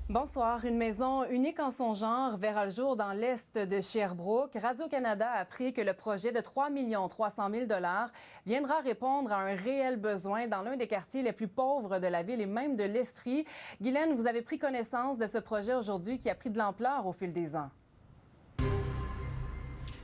Bonsoir. Une maison unique en son genre verra le jour dans l'est de Sherbrooke. Radio-Canada a appris que le projet de 3 300 000 viendra répondre à un réel besoin dans l'un des quartiers les plus pauvres de la ville et même de l'Estrie. Guylaine, vous avez pris connaissance de ce projet aujourd'hui qui a pris de l'ampleur au fil des ans.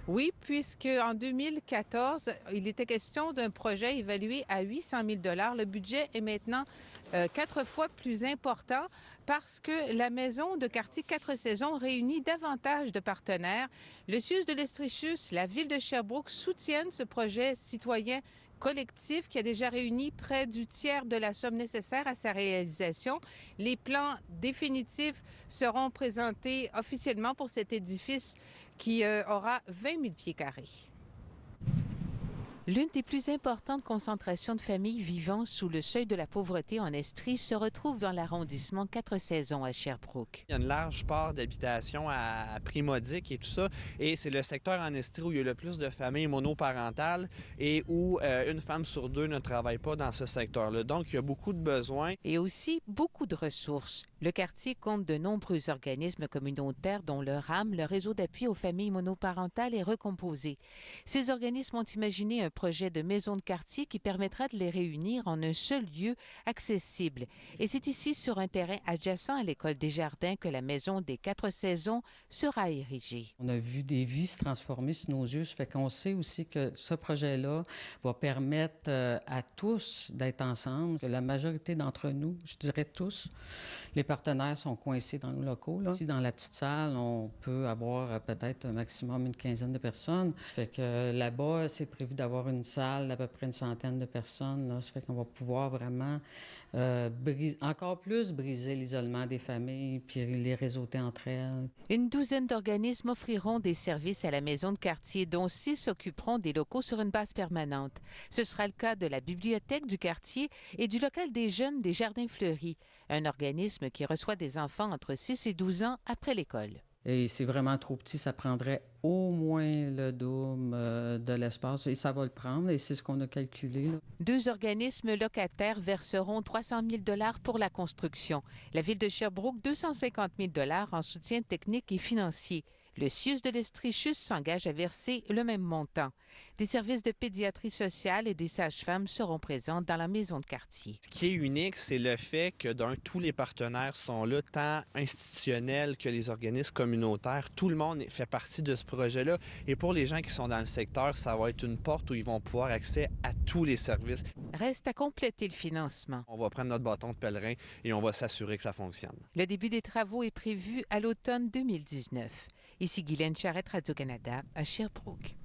Oui, puisque en 2014, il était question d'un projet évalué à 800 000 $. Le budget est maintenant 4 fois plus important parce que la maison de quartier 4 saisons réunit davantage de partenaires. Le CIUS de l'Estrie-Chus, la ville de Sherbrooke soutiennent ce projet citoyen collectif qui a déjà réuni près du tiers de la somme nécessaire à sa réalisation. Les plans définitifs seront présentés officiellement pour cet édifice qui aura 20 000 pieds carrés. L'une des plus importantes concentrations de familles vivant sous le seuil de la pauvreté en Estrie se retrouve dans l'arrondissement 4 saisons à Sherbrooke. Il y a une large part d'habitation à prix modique et tout ça. Et c'est le secteur en Estrie où il y a le plus de familles monoparentales et où une femme sur deux ne travaille pas dans ce secteur-là. Donc, il y a beaucoup de besoins. Et aussi beaucoup de ressources. Le quartier compte de nombreux organismes communautaires dont le RAM, le réseau d'appui aux familles monoparentales, est recomposé. Ces organismes ont imaginé un projet de maison de quartier qui permettra de les réunir en un seul lieu accessible. Et c'est ici, sur un terrain adjacent à l'école des Jardins, que la maison des 4 saisons sera érigée. On a vu des vies se transformer sous nos yeux. Ça fait qu'on sait aussi que ce projet-là va permettre à tous d'être ensemble. La majorité d'entre nous, je dirais tous, les partenaires sont coincés dans nos locaux. Là. Ici, dans la petite salle, on peut avoir peut-être un maximum une quinzaine de personnes. Ça fait que là-bas, c'est prévu d'avoir une salle d'à peu près une centaine de personnes. Là. Ça fait qu'on va pouvoir vraiment encore plus briser l'isolement des familles puis les réseauter entre elles. Une douzaine d'organismes offriront des services à la maison de quartier, dont 6 s'occuperont des locaux sur une base permanente. Ce sera le cas de la bibliothèque du quartier et du local des jeunes des Jardins Fleuris, un organisme qui reçoit des enfants entre 6 et 12 ans après l'école. Et c'est vraiment trop petit, ça prendrait au moins le double de l'espace. Et ça va le prendre, et c'est ce qu'on a calculé. Là. 2 organismes locataires verseront 300 000 $ pour la construction. La ville de Sherbrooke, 250 000 $ en soutien technique et financier. Le CIUS de l'Estrie-Chus s'engage à verser le même montant. Des services de pédiatrie sociale et des sages-femmes seront présents dans la maison de quartier. Ce qui est unique, c'est le fait que tous les partenaires sont là, tant institutionnels que les organismes communautaires. Tout le monde fait partie de ce projet-là. Et pour les gens qui sont dans le secteur, ça va être une porte où ils vont pouvoir accéder à tous les services. Reste à compléter le financement. On va prendre notre bâton de pèlerin et on va s'assurer que ça fonctionne. Le début des travaux est prévu à l'automne 2019. Ici Guylaine Charette, Radio-Canada, à Sherbrooke.